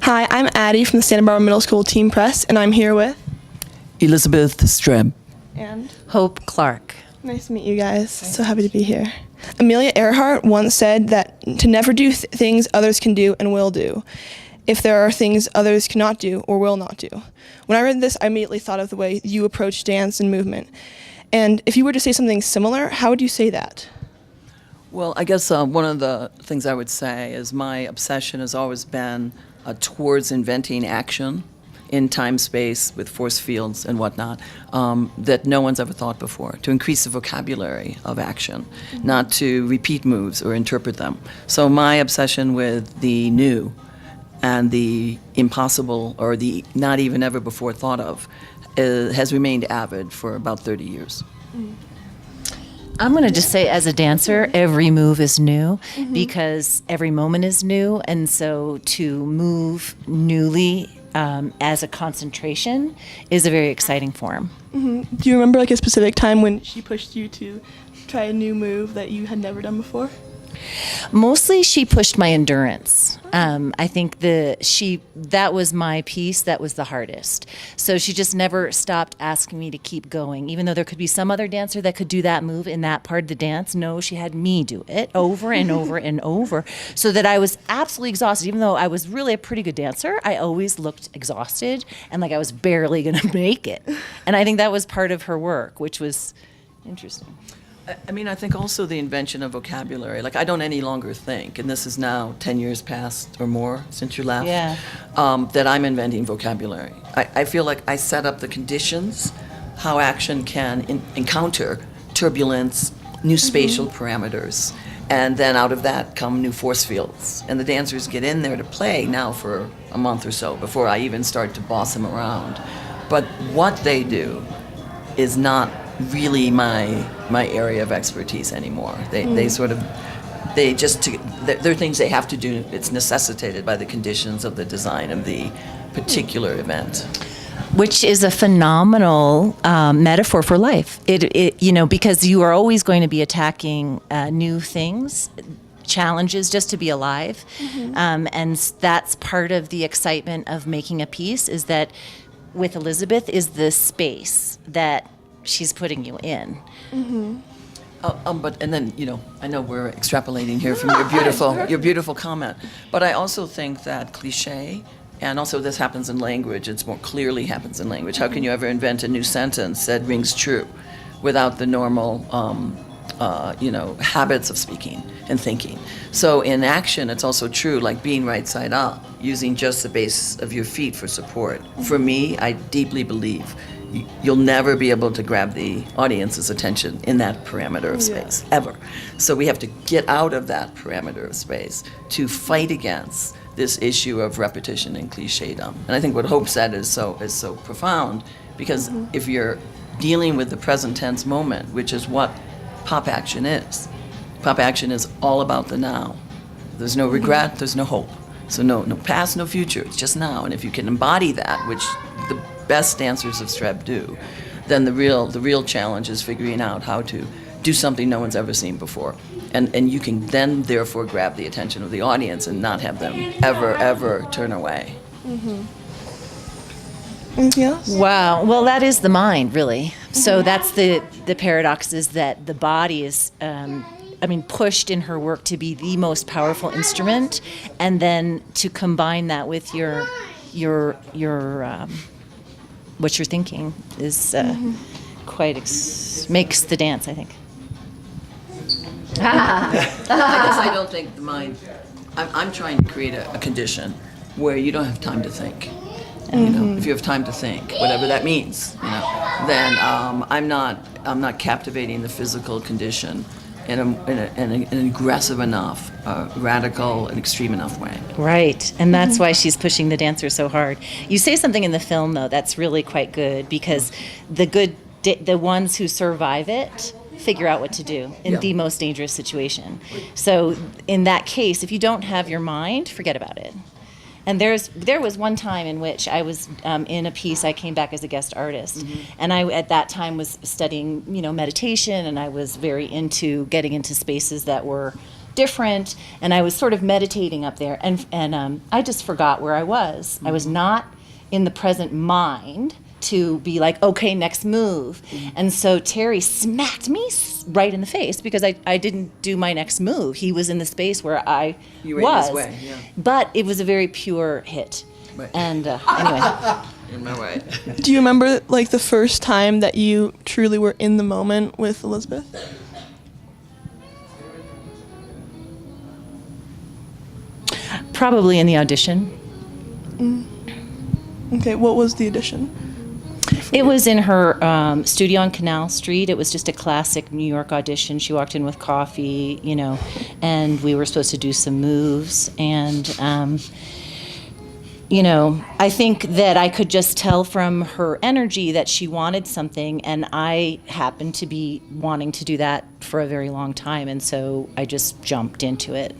Hi, I'm Addie from the Santa Barbara Middle School Team Press, and I'm here with... Elizabeth Streb. And... Hope Clark. Nice to meet you guys. So happy to be here. Amelia Earhart once said that to never do things others can do and will do, if there are things others cannot do or will not do. When I read this, I immediately thought of the way you approach dance and movement. And if you were to say something similar, how would you say that? Well, I guess one of the things I would say is my obsession has always been towards inventing action in time, space, with force fields and whatnot, that no one's ever thought before, to increase the vocabulary of action, not to repeat moves or interpret them. So my obsession with the new and the impossible, or the not even ever before thought of, has remained avid for about 30 years. I'm going to just say, as a dancer, every move is new because every moment is new. And so to move newly as a concentration is a very exciting form. Do you remember like a specific time when she pushed you to try a new move that you had never done before? Mostly she pushed my endurance. I think that was my piece that was the hardest. So she just never stopped asking me to keep going, even though there could be some other dancer that could do that move in that part of the dance. No, she had me do it over and over and over, so that I was absolutely exhausted. Even though I was really a pretty good dancer, I always looked exhausted and like I was barely going to make it. And I think that was part of her work, which was interesting. I mean, I think also the invention of vocabulary. Like, I don't any longer think, and this is now 10 years past or more since you left, that I'm inventing vocabulary. I feel like I set up the conditions, how action can encounter turbulence, new spatial parameters, and then out of that come new force fields. And the dancers get in there to play now for a month or so before I even start to boss them around. But what they do is not really my area of expertise anymore. They're things they have to do. It's necessitated by the conditions of the design of the particular event. Which is a phenomenal metaphor for life. Because you are always going to be attacking new things, challenges just to be alive. And that's part of the excitement of making a piece, is that with Elizabeth is the space that she's putting you in. But then I know we're extrapolating here from your beautiful comment, but I also think that cliche, and also this happens in language. It's more clearly happens in language. How can you ever invent a new sentence that rings true without the normal, habits of speaking and thinking? So in action, it's also true, like being right side up, using just the base of your feet for support. For me, I deeply believe you'll never be able to grab the audience's attention in that parameter of space, ever. So we have to get out of that parameter of space to fight against this issue of repetition and clichédom. And I think what Hope said is so profound, because if you're dealing with the present tense moment, which is what pop action is all about the now. There's no regret, there's no hope. So no past, no future, it's just now. And if you can embody that, which the best dancers of Streb do, then the real challenge is figuring out how to do something no one's ever seen before. And you can then therefore grab the attention of the audience and not have them ever turn away. Anything else? Wow. Well, that is the mind, really. So that's the paradox, is that the body is pushed in her work to be the most powerful instrument, and then to combine that with your what you're thinking is makes the dance, I think. I guess I don't think the mind. I'm trying to create a condition where you don't have time to think. And, if you have time to think, whatever that means, then I'm not captivating the physical condition in an aggressive enough, radical, and extreme enough way. Right, and that's why she's pushing the dancer so hard. You say something in the film, though, that's really quite good, because the ones who survive it figure out what to do in the most dangerous situation. So in that case, if you don't have your mind, forget about it. And there was one time in which I was in a piece. I came back as a guest artist, and I at that time was studying, meditation, and I was very into getting into spaces that were different, and I was sort of meditating up there, and I just forgot where I was. I was not in the present mind to be like, okay, next move. And so Terry smacked me right in the face because I didn't do my next move. He was in the space where I You were was. in his way, yeah. But it was a very pure hit. Right. And anyway. In my way. Do you remember like the first time that you truly were in the moment with Elizabeth? Probably in the audition. Okay, what was the audition? It was in her studio on Canal Street. It was just a classic New York audition. She walked in with coffee, you know, and we were supposed to do some moves. And, you know, I think that I could just tell from her energy that she wanted something, and I happened to be wanting to do that for a very long time, and so I just jumped into it.